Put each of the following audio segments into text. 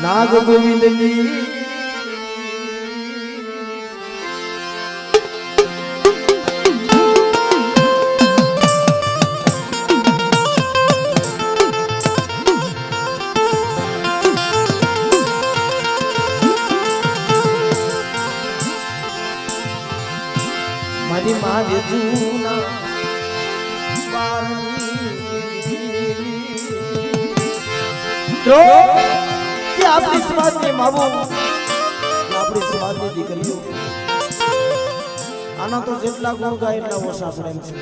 नाग गोविंद जी मारी मारे जूना अपनी समाज में मावो अपनी समाज में दीकरीओ आना तो जेटला गुण गाय એટલા ઓછા પ્રેમ છે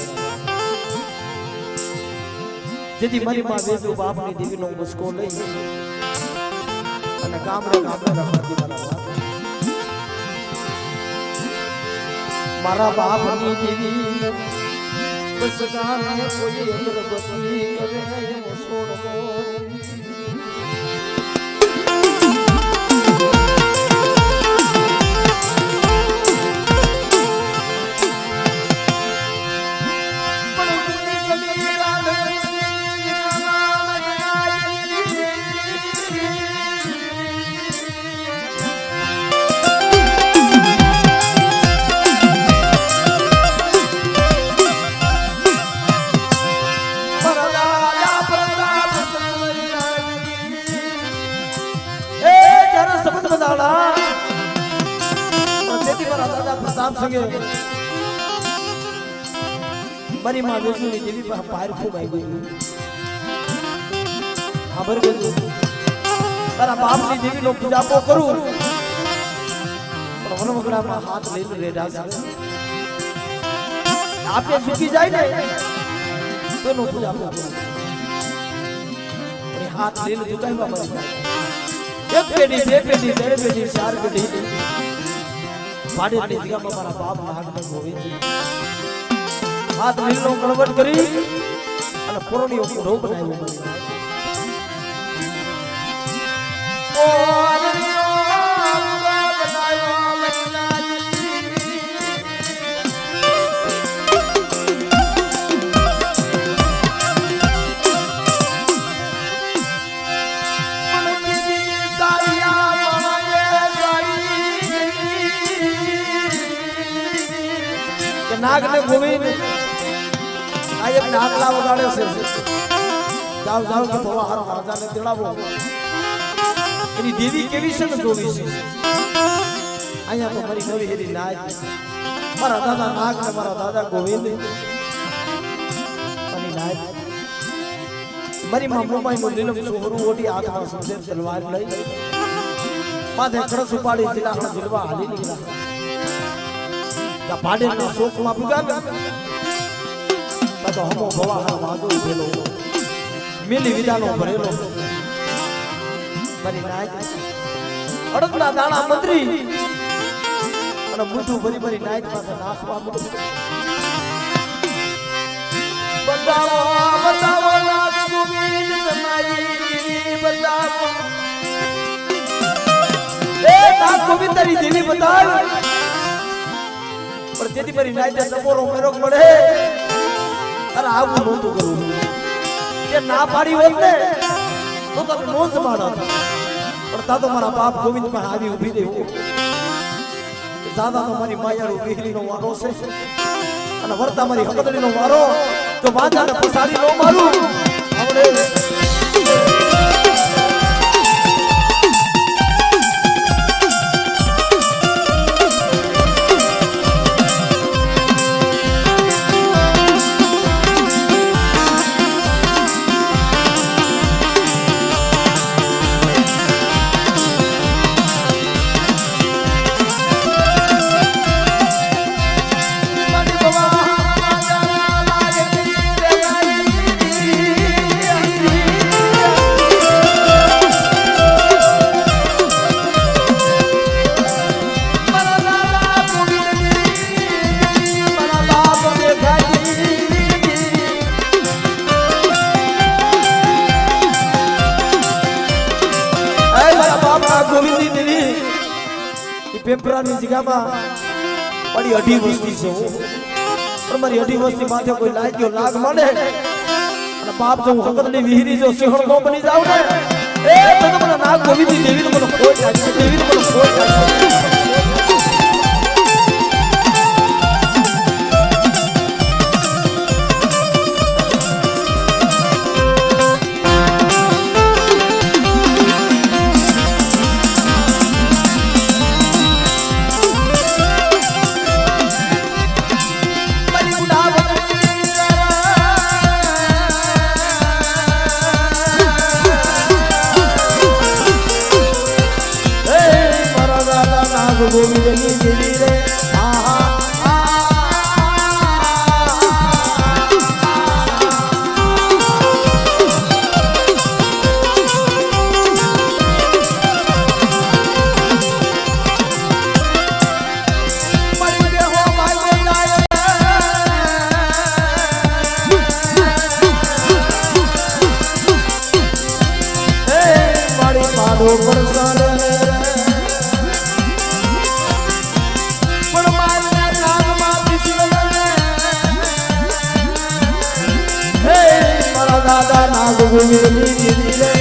જેથી મારી માં વેજુ બાપની દીકરીનો બસકો લઈ અને ગામડે રખડતી મારા બાપની દેવી બસકાને કોઈ અગરબત્તી કરે એવો છોડવો प्रताप संगे मारी माँ वेजू ने देवी पार खूब आई गई खबर गई तारा बाप की देवी लोग पूजा को करूं पर वन वगड़ा में हाथ ले ले डाल आपने झुकी जाए ना तो नो पूजा को अरे हाथ ले ले झुकाई बाबा एक पेड़ी दे पेड़ी तेरे पेड़ी चार पेड़ी पाड़े ने जगह में हमारा बाप नाग में गोविंद हाथ लीलो गड़बड़ करी અને પુરણીઓ ઢો બનાવ્યો ઓ અરણીઓ બનાવ્યો नाग ने गोविंद आए अपने आकला वगाड़े से जाओ जाओ के भवा हर राजा ने तेड़ावो इनी देवी केवी से जोड़ी से आया तो मरी नवी हेरी नाग मारा दादा नाग ने मारा दादा गोविंद मनी नाग मरी मामू माई मुंडीनो सोहरू ओटी आत्मा समझे तलवार लई माथे खड़स उपाड़ी जिला हण जिलवा हाली निकला पाड़े ने शोक में बुगा तो हमो भवा हर वाजो उभेलो मिली विदानो भरेलो मरी नाग अड़कड़ा दाना मंत्री અને મુઠું ભરી ભરી નાઈટ પાસે નાખવા માંડ્યો બતાવો બતાવો નાગ ગોવિંદ તમારી દેવી બતાવો એ નાગ ગોવિંદ તારી દેવી બતાવ पर जेती मेरी नाइट टपोरो मेरो पड़े अरे आવું નોતું કરું કે ના પાડી હોત ને તો તો નો જ માડા પણ તા તો મારા બાપ ગોવિંદ પર આવી ઊભી દેવો દાદા તો મારી માયાળુ બેહરીનો વારો છે અને વર્તા મારી હકદડીનો વારો તો વાજાને પસાડી નો મારું આવડે पेपरा ની જગ્યામાં બડી અઢી વસ્તી છે પણ મારી અઢી વર્ષની માથે કોઈ લાગ્યો લાગ માંડે અને બાપ જો હું હકતની વિહીરી જો સિંહણ નો બની જાવ ને એ તો મને નાગ ગોવિંદી દેવી મને ખોટ લાગી દેવી મને ખોટ લાગી ગોવિંદની દેવી રે દાદા નાગ ગોવિંદની દેવી રે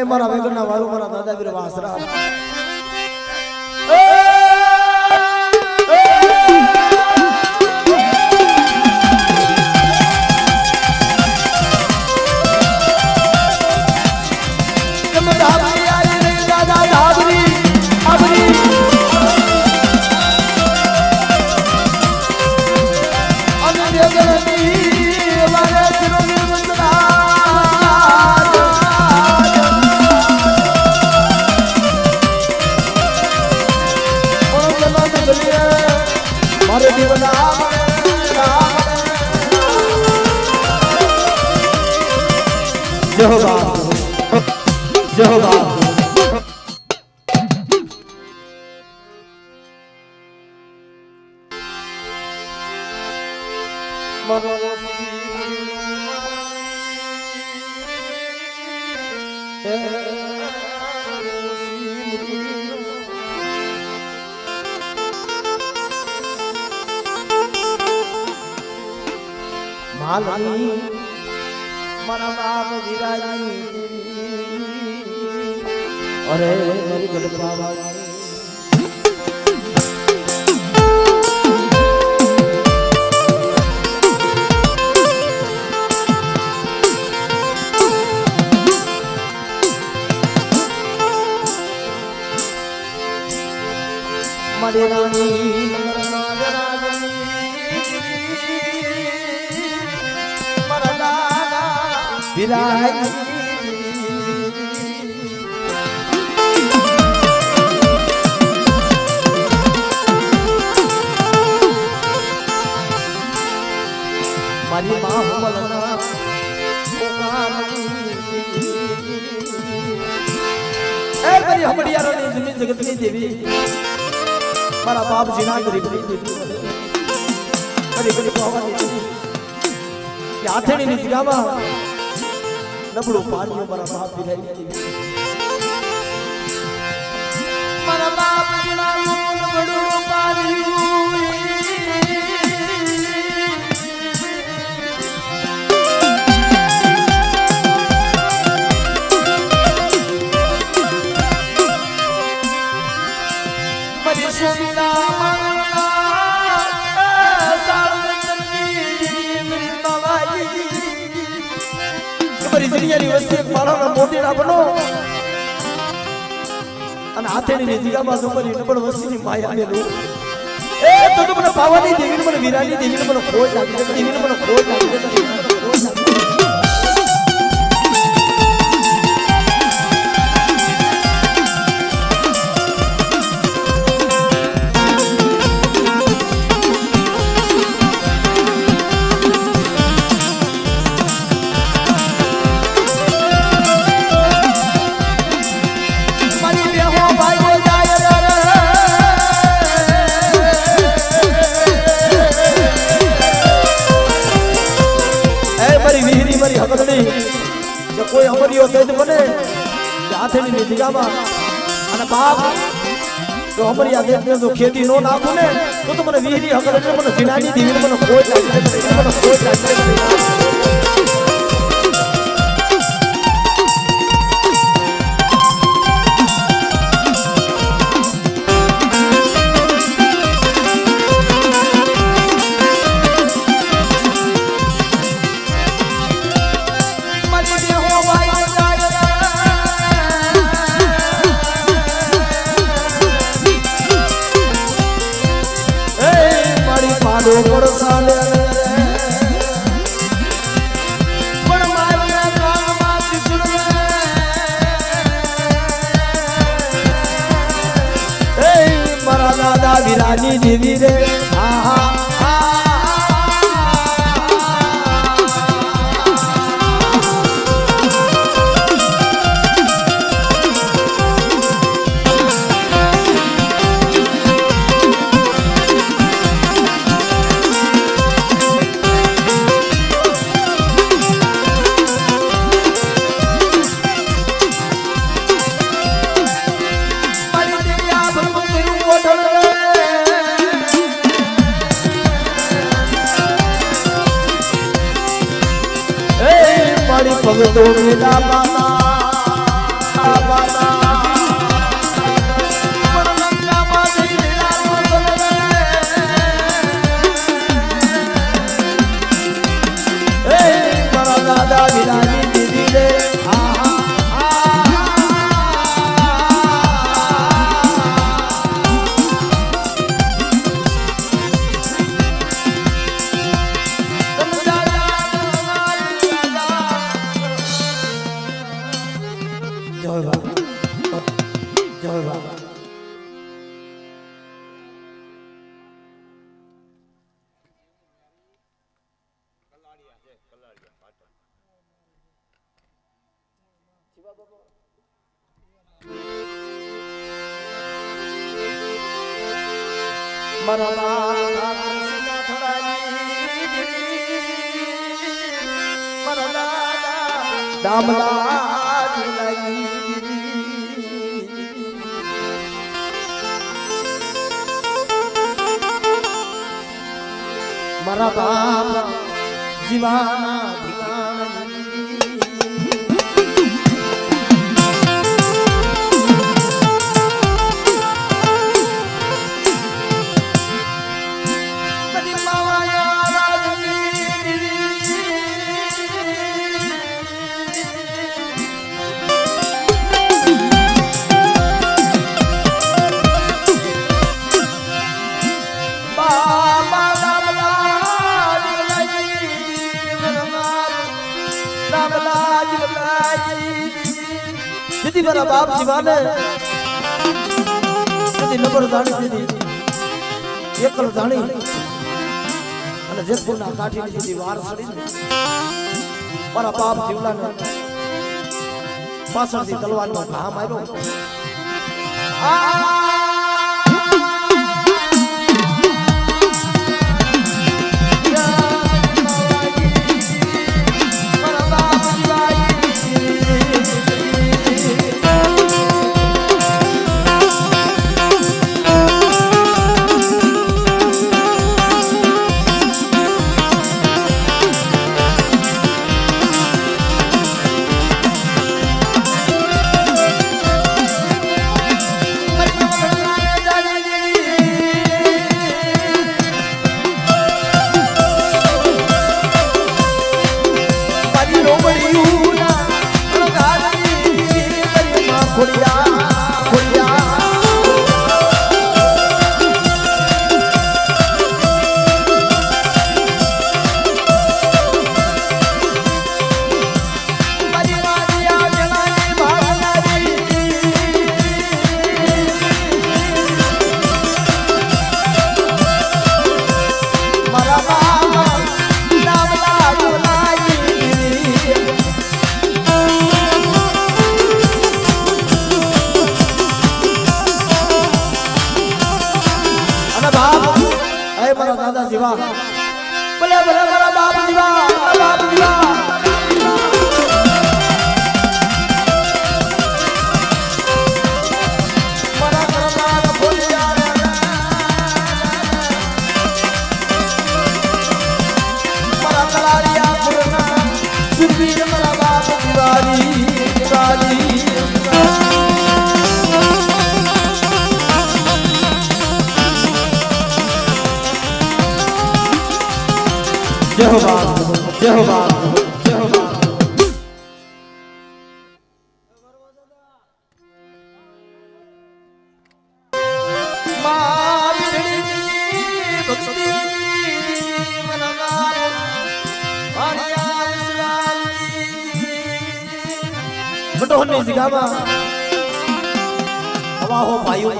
મારા વેગરના વાળું મારા દાદા વીર વાસરા માલની મારા બાપ વિરાજી અરે મારી ગઢપા વાળી મારી રાણી વિરાય મારી માં મલના એ મારી હમડિયારાની જમીન જગતની દેવી મારા બાપ જીના ગરીબની દેવી મારી ગરીબ ભવાની દેવી હાથેણીની જગ્યામાં નબળું પાડ્યું મારા બાપ વિરાઈ મારા બાપ વિરાયું નબળું પાડ્યું મારી સુવિધા સિરિયાની વસ્તી એક માળાના મોતી ના બનો અને હાથેની જીગામાં સુપરી નબળ વસ્તીની માયા આવેલું એ તો મને પાવાની દેવીને મને વીરાની દેવીને મને ખોટ લાગી છે દેવીને મને ખોટ લાગી છે કોઈ અમરિયો તેજ બને હાથેની જીગામાં અને બાપ જો અમરિયા દેખને જો ખેતી નો નાખું ને તો મને વીહરી હકર એટલે મને જીનાની દીવીને મને કોઈ લાગે મને કોઈ લાગે વીરાની દેવી રે ભગતો મેરા બાના બાના પરમંગા માજી એ મારા દાદા વિરાની દીદી રે મારા બાપ જીવાના દીદી મારા બાપ જીવાને દીદી નંબર જાણી દીધી એકલ જાણી અને જેતપુરના કાઠીની દીદી વાર સડી મારા બાપ જીવલાને પાછળથી તલવારનો ઘા માર્યો મારા દાદા જીવા ભલે ભલે મારા બાપ જીવા બાપ જીવા जय हो बाप जय हो बाप जय हो बाप बटोहनी जगह हवा हो भाइयों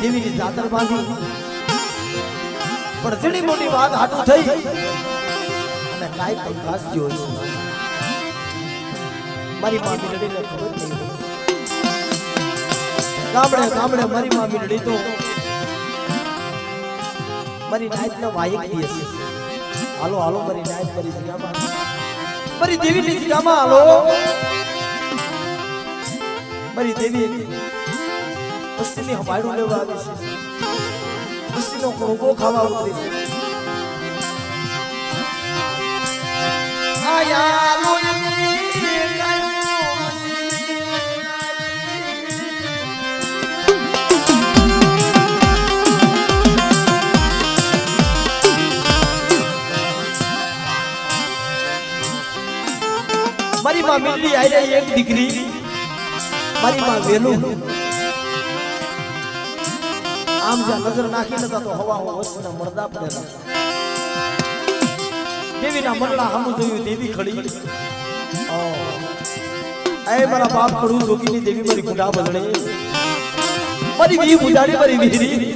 देवी की जातर बांधी पर जड़ी मोटी बात हाटू થઈ અને કાઈ કંકાસ જોઈ મારી માં મીરડીને ખબર નહીં ગામડે ગામડે મારી માં મીરડી તો મારી નાઈતને વાયક દી છે હાલો હાલો મારી નાઈત મારી જગામાં મારી દેવીની જગામાં હાલો મારી દેવી પશ્ચિમી હમાયડું લેવા આવી છે પશ્ચિમનો કોકો ખાવા ઉતરી છે આયા લોયની મારી માં મિલડી આઈ રહી એક દીકરી મારી માં વેલું આમ જ્યાં નજર નાખી નતા તો હવા વસ્તીના મળદા પડેલા દેવીના મરડા સામું જોયું દેવી ખડી એ મારા બાપ ખડું જોગીની દેવી મારી ગુંડા બદલે મારી વી બુજાડી મારી વીરી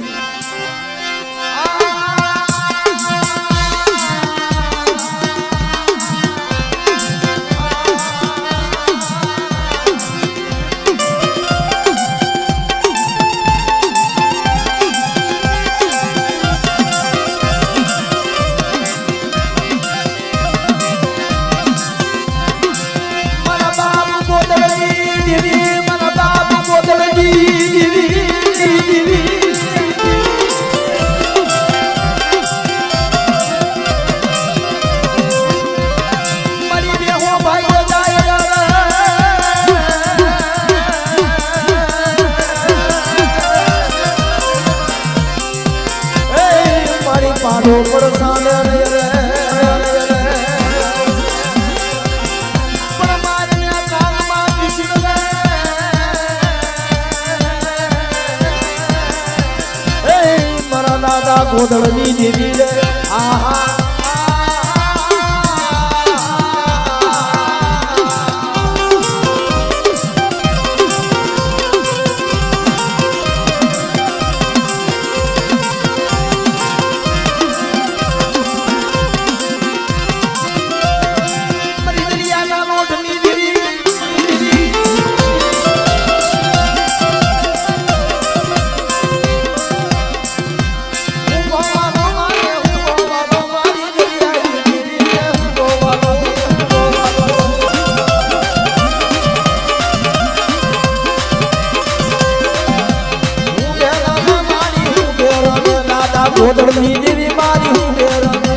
ગોદળની દેવી રે આહા ગોદળની દેવી મારી હું બેરમે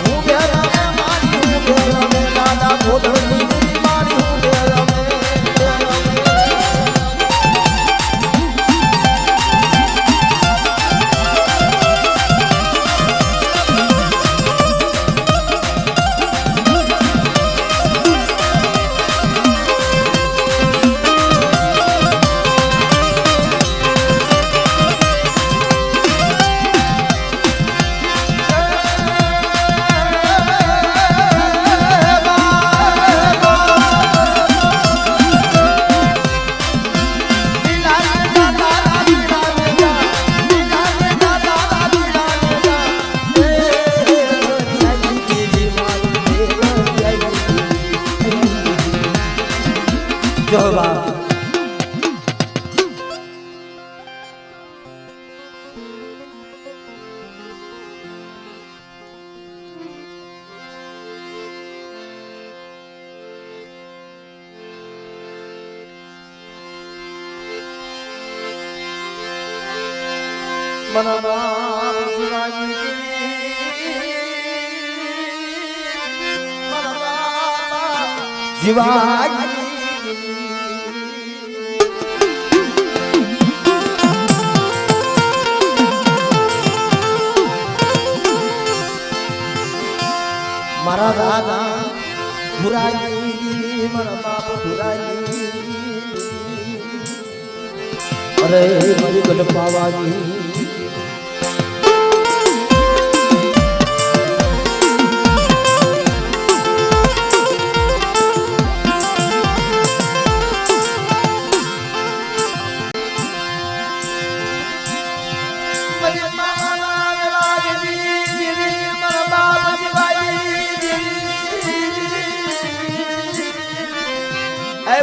હું બેરમે મારી હું બેરમે દાદા ગોદળની દેવી મારી હું બેરમે જો બાપ મના બાપ શિવાજી મના બાપ શિવાજી મારા દાદા ભુરાજી મારા બાપ ભુરાજી અરે મારી ગલ પાવાની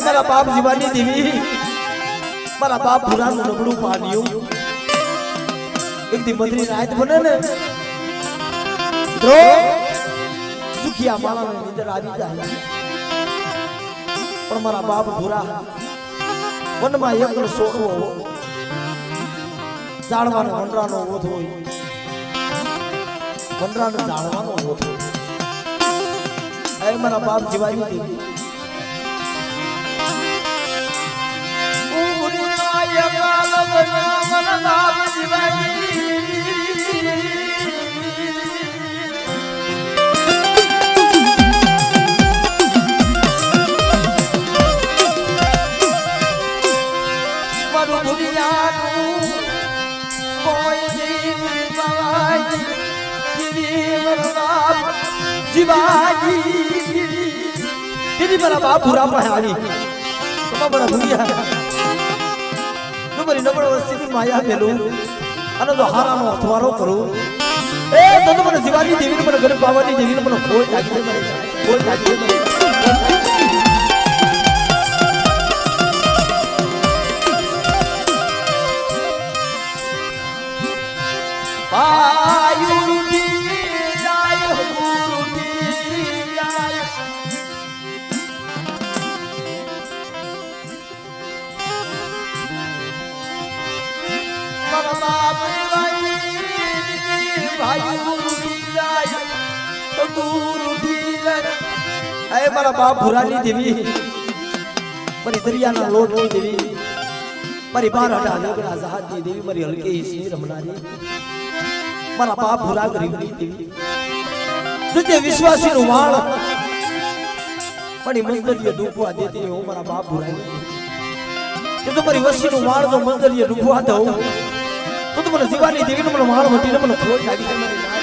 મારા બાપ જીવાની દેવી મારા બાપ ભુરાનું નબળું પાડ્યું એક દી મધરી રાત બને ને તો સુખિયા માળાને નીંદર આવી જાય પણ મારા બાપ ભુરા વનમાં એકલો સોડવો જાળવાનો વનરાનો ઓથ હોય વનરાનો જાળવાનો ઓથ હોય મારા બાપ જીવાની દેવી મારા બાપ ભૂરા આવી બડા ભૂરિયા તમારી નબળ વસ્તીની માયા મેલું અને જો હારાનો અથવારો કરું એ તો મને શિવાની દેવીને મને ગરીબ બાવાની દેવીને મને ખોટ લાગી છે મને ખોટ લાગી છે મારા બાપ ભુરાની દેવી મારી દરિયાના લોટની દેવી મારી 12 અઢા જહાજની દેવી મારી હલકી સિંહ રમનારી મારા બાપ ભુરા ગરીબની દેવી તુજે વિશ્વાસીનું વાળ મારી મંદરીએ ડૂબવા દેતી હું મારા બાપ ભુરાની કે તો મારી વસીનું વાળ જો મંદરીએ ડૂબવા દઉં તો મને શિવાની દેવીને મને વાળ વટીને મને ખોટ લાગી છે મારી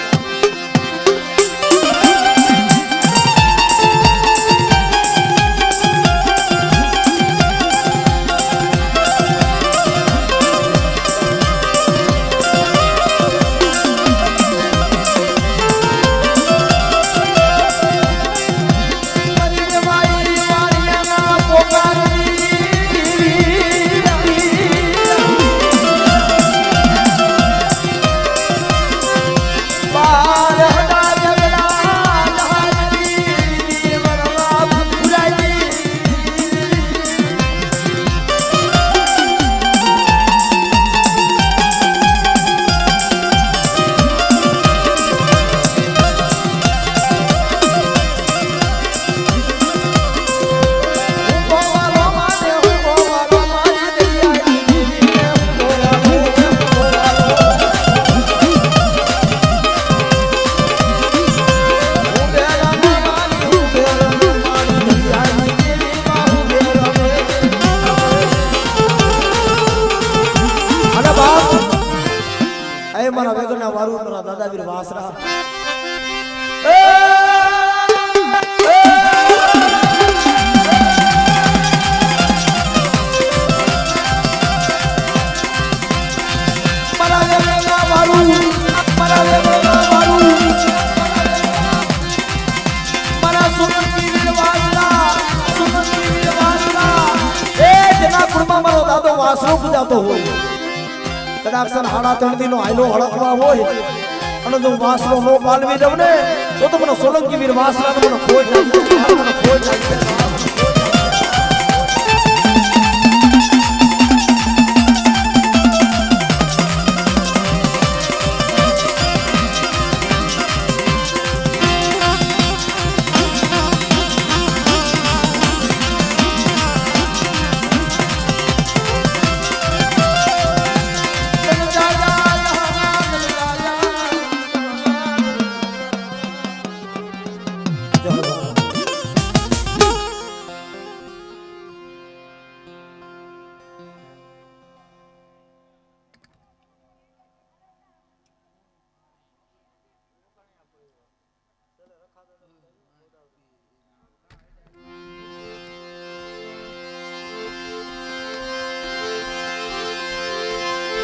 વાસરો પૂજાતો હોય કદાચ હાડા 3 દિનો આયલો હળકવા હોય અને જો વાસરો નો પાલવી દઉં ને તો મને સોલંકી વીર વાસરા મને ખોટ લાગી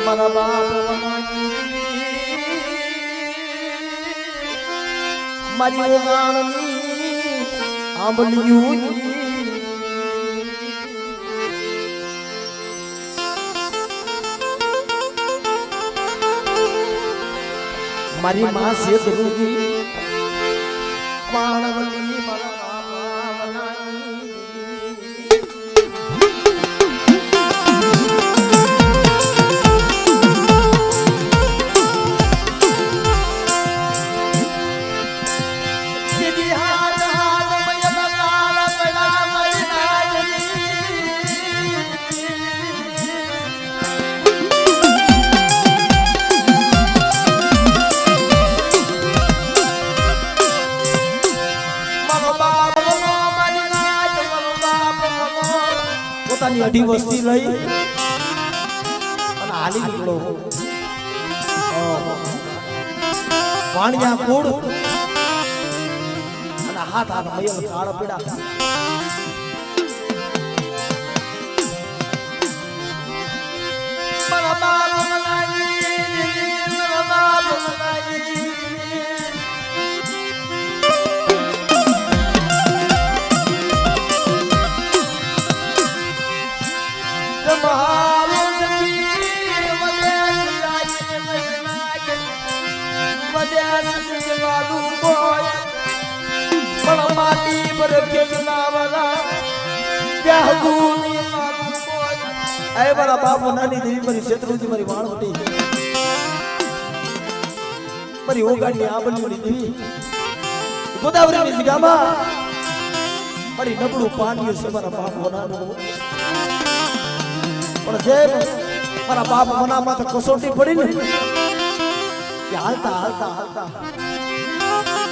મારા બાપ મારી ઓગાણની આંબલિયું મારી માં છે ધ્રુવી પાણવલી મારા પોતાની અઢી વસ્તી લઈ અને હાલી નીકળો વાણિયા કુળ અને હાથ મયલ કાળ પીડા મારા બાપ મારા બાપુ નાની દેવી મારી શત્રુજી મારી વાણવટી મારી ઓગાડની આબલી દેવી ગોદાવરીની જગ્યામાં મારી નબળું પાણી છે મારા બાપુ નાનું પણ જે મારા બાપ મનામાં તો કસોટી પડી ને કે હાલતા હાલતા હાલતા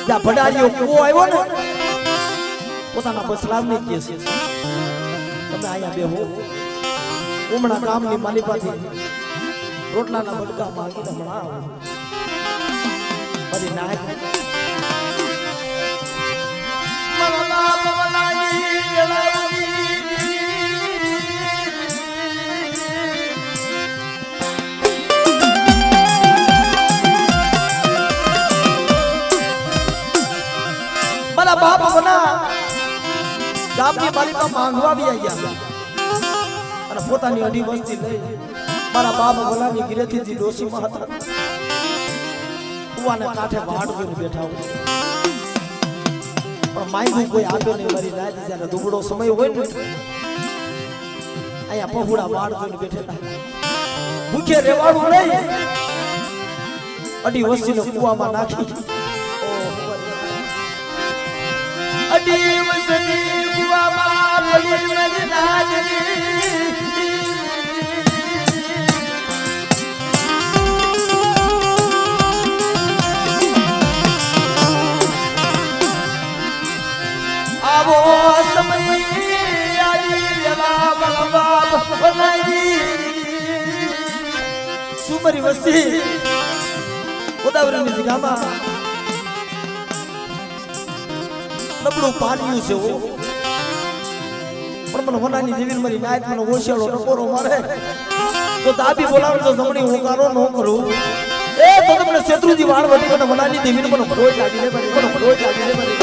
જ્યાં ભડારીઓ કૂવો આવ્યો ને પોતાના બસલામને કહે છે તમે અહીંયા બેહો ઉમણા ગામની માલિપાથી રોટલાના બટકા માંગીને હમણાં મારી નાક મારા બાપ મનાજી મારા બાપ બના ગામની માલિકા માંગવા બી આવ્યા અને પોતાની અઢી વસ્તી લઈ મારા બાપ ભલાની ગીરેથી જે ડોશીમાં હતા કુવાને કાંઠે વાડ જોઈને બેઠા હોય પણ માંગ્યું કોઈ આપ્યો નહીં મારી રાત જ્યારે દુબળો સમય હોય ને અહીંયા પહોળા વાડ જોઈને બેઠેલા ભૂખે રેવાડું નહીં અઢી વસ્તીને કુવામાં નાખી અઢી વસ્તી કુવામાં બોલી આવો સમય આજી વેલા બલબાપ બનાવી સુમરી વસ્તી ગોદાવરીની જગ્યામાં નબળું પાડ્યું છે પણ મને વનાની દેવી મારી નાયક મને ઓશિયાળો ટકોરો મારે તો દાબી બોલાવજો જમણી હોકારો ન કરું એ તો તમને શત્રુજી વાળ વટી મને વનાની દેવીને મને ખોટ લાગી લે મને ખોટ લાગી લે મને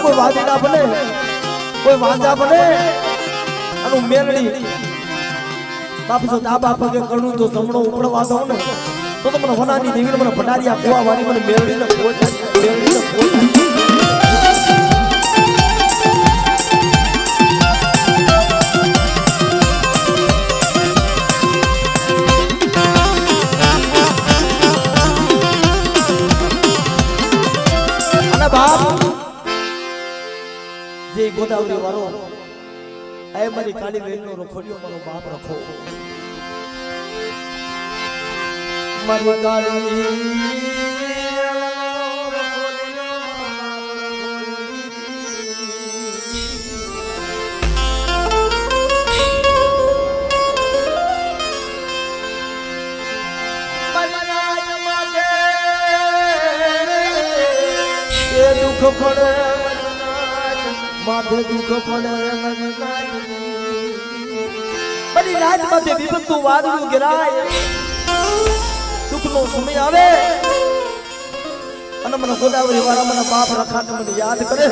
કોઈ વાદીડા બને કોઈ વાંજા બને અને મેલડી બાપ જો દાબા પગે કણું તો જમણો ઉપડવા દઉં ને તો મને હોનાની દેવીને મને ભંડારીયા કુવા વાળી મને મેલડીને જે ગોદાવરી વાળો એ મારી કાળી વેલનો રખોડ્યો મારો બાપ રખો મારી કાળી દુઃખ પડે માથે દુઃખ પડે બધી રાત માથે વિપત્તુ વાદળું ગિરાય દુઃખનો સમય આવે અને મને ગોદાવરી વાળા મને બાપ રખાને મને યાદ કરે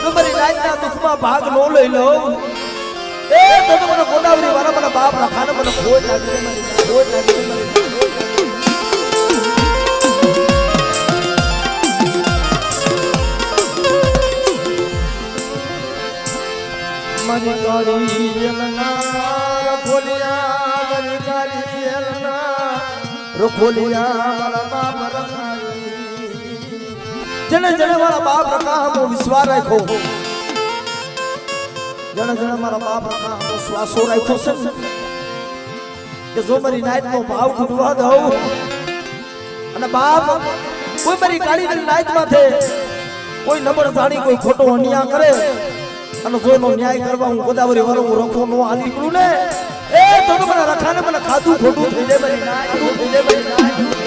મારી રાતના દુઃખમાં ભાગ ન લઈ લઉં એ તો મને ગોદાવરી વાળા મને બાપ રખાને મને ખોજ લાગે મારી ખોજ લાગે મારી કાળી વેલના રખોલિયા મારી કાળી વેલના રખોલિયા મારા બાપ રખાય જણે જણે મારા બાપ રખામો વિશ્વાસ રાખ્યો જણે જણે મારા બાપ રખામો શ્વાસો રાખ્યો છે કે જો મારી નાઈટનો ભાવ ખૂટવા દઉં અને બાપ કોઈ મારી કાળી વેલ નાઈટમાં છે કોઈ નંબર જાણી કોઈ ખોટો અન્યાય કરે અને જોનો ન્યાય કરવા હું ગોદાવરી વાળો હું રખો નો આ નીકળું ને એ તો મને રખાને મને ખાધું ખોટું થઈ જાય મારી નાય થઈ જાય મારી નાય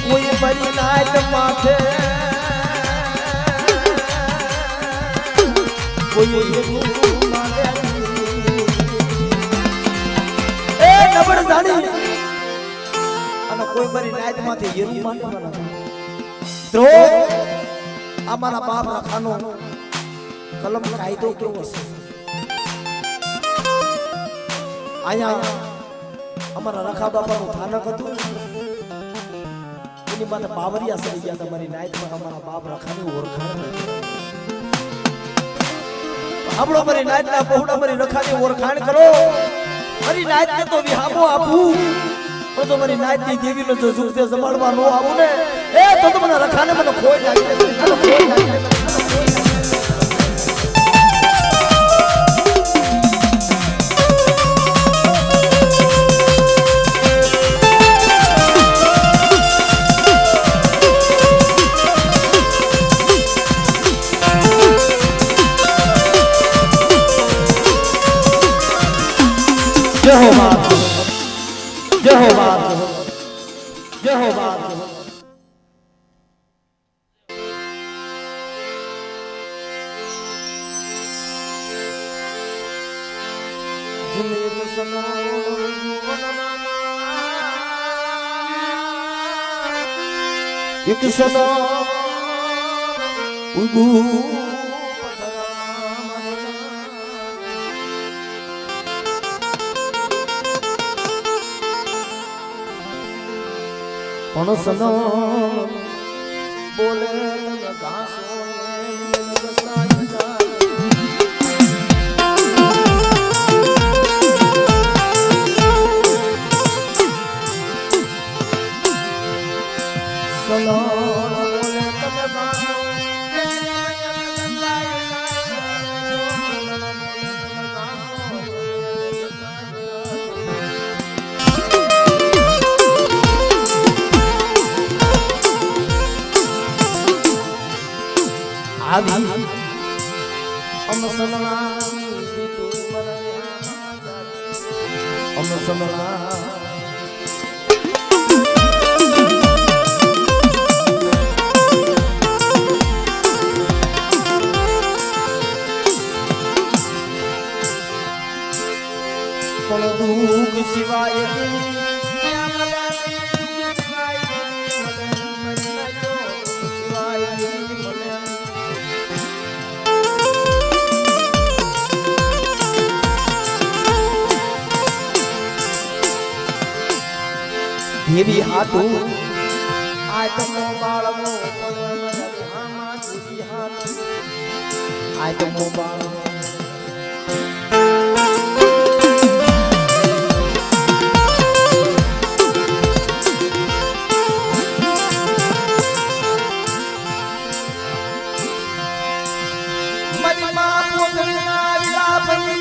કોઈ બરી નાઈટ માથે કોઈ એ નબળ જાણી અને કોઈ બરી નાઈટ માથે યરું માનવાના તો અમારા બાપ રખાનો કલમ કાયદો કેવો છે આયા અમારા રખા બાપાનું થાનક હતું એની માથે બાવરિયા સરી ગયા તમારી નાઈટમાં અમારા બાપ રખાની ઓળખાણ આપણો મારી નાઈટના પહોળા મારી રખાની ઓળખાણ કરો મારી નાઈટને તો વિહામો આપું પણ તો મારી નાઈટની દેવીનો જો સુખતે સંભાળવા ન આવું ને એ તો મને રખાને મને ખોઈ લાગી ખોઈ લાગી એક સનો ઉગુ પણ સનો બોલે ઘાસો આવી અમસલના અમસલના પણ દુઃખ સિવાય દેવી હાટુ આયતમો બાળમો આમાં જુદી હાટુ આયતમો બાળમો મરી માં પોતરીના વિલાપની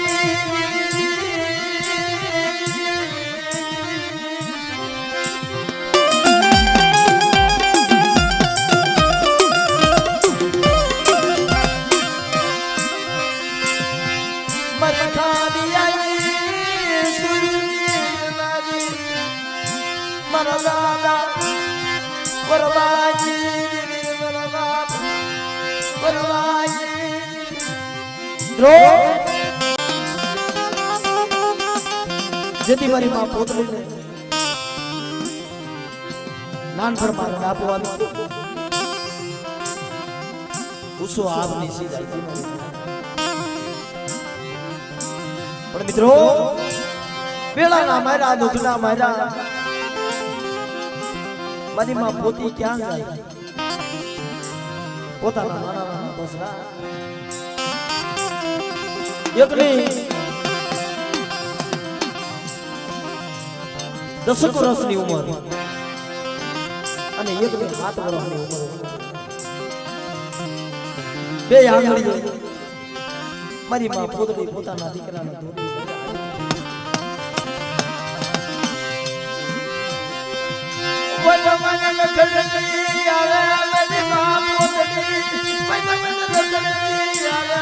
જેથી મારી માં પોતરીને નાનપણ માં આપવાનું ઉસો આપની સીધા પણ મિત્રો પેલાના મારા દૂધના મારા મારી માં પોતી ક્યાં જાય પોતાના નાના નાના બસરા એકની 10 વર્ષની ઉંમર અને એકની 7 વર્ષની ઉંમર બે આંગળીઓ મારી માં પોતરી પોતાના દીકરાને ધોતી વનમન ખડલી આવે મારી માં પોતરી વનમન ખડલી આવે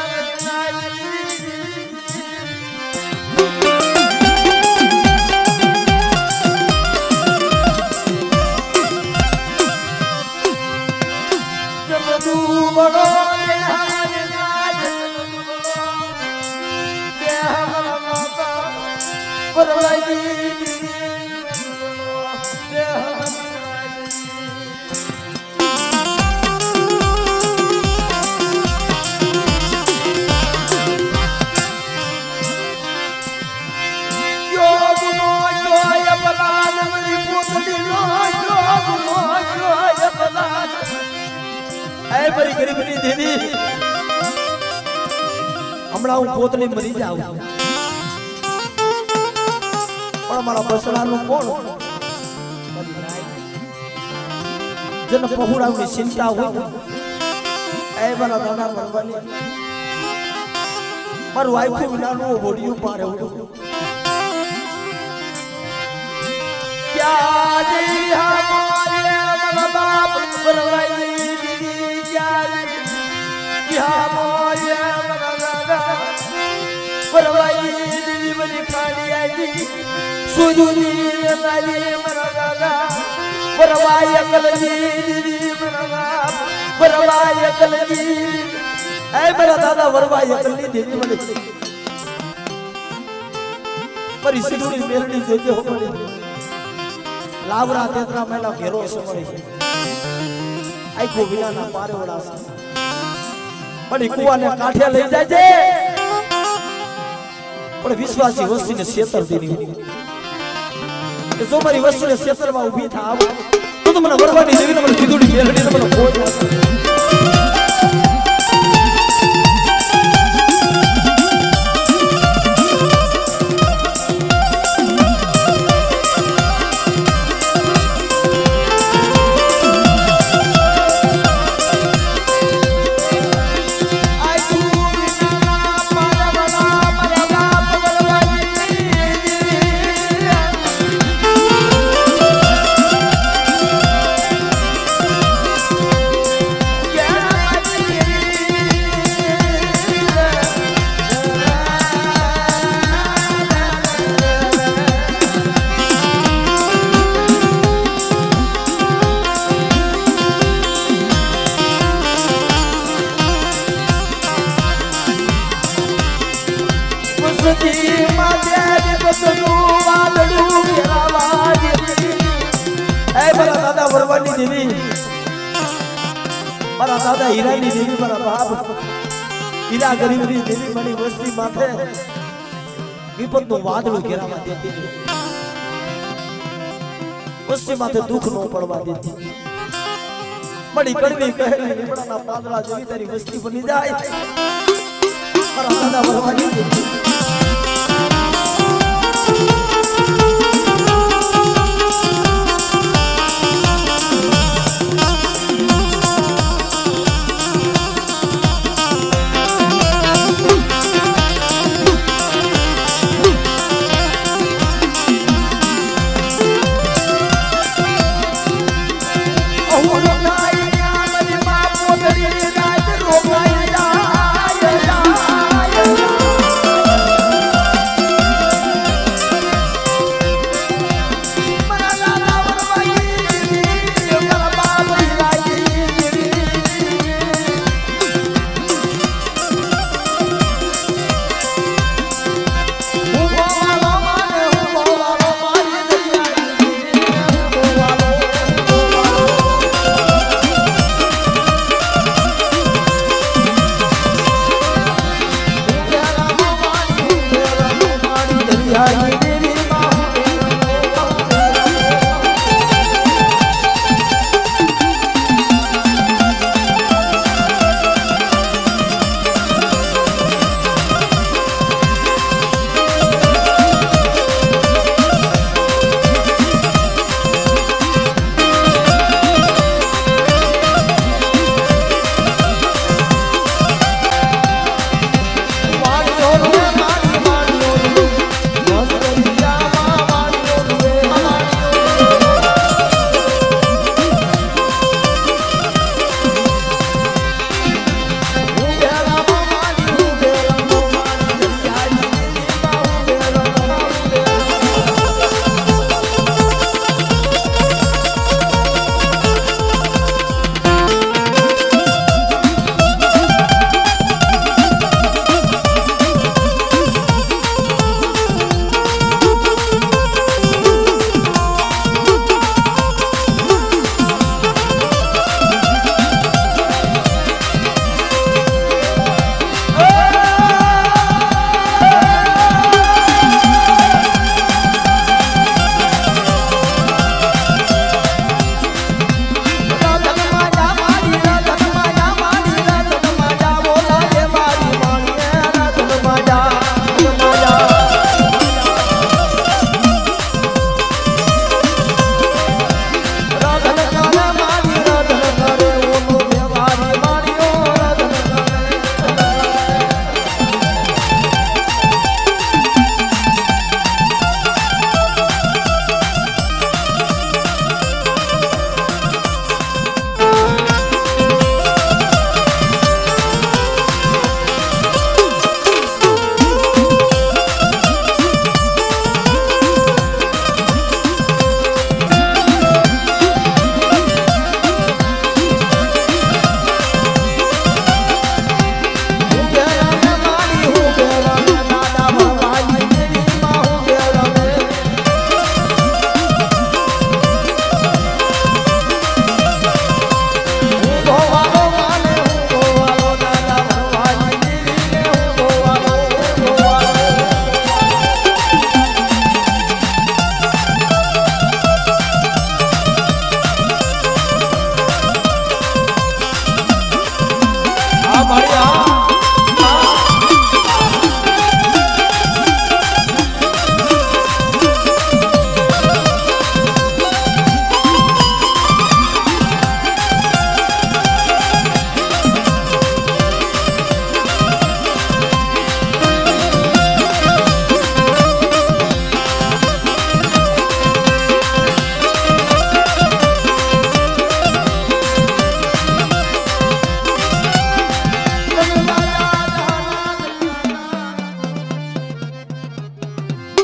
મારી ગરીબની દેવી હમણાં હું પોતની મરી જાઉં પણ મારા બસડાનું કોણ જેને પહોળાવની ચિંતા હોય એ મારા દાદા ભગવાનની મારું આખું વિનાનું બોડિયું પારે ક્યાં દેવી હમારે મારા બાપ પરવાઈ મારી સિંધુની મેલડી જોજે હો મળી લાવરા તેતરા મેલા ઘેરો છે મળી આખો વિનાના પારે ઓળાશે મળી કુવાને કાંઠે લઈ જાય છે પણ વિશ્વાસી વસ્તીને છેતર દીધી કે જો મારી વસ્તુને છેતરમાં ઊભી થાવ તો મને વરવાની દેવીને મને સિંધુની મેલડીને મને ખોજ મારા દાદા હીરાની દેવી મારા બાપ હીરા ગરીબની દેવી મારી વસ્તી માથે વિપતનું વાદળું ઘેરાવા દેતી વસ્તી માથે દુઃખ નો પડવા દેતી મળી કડવી કહેલી લીમડાના પાંદડા જેવી તારી વસ્તી બની જાય મારા દાદા ભરવાની દેવી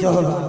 ચલો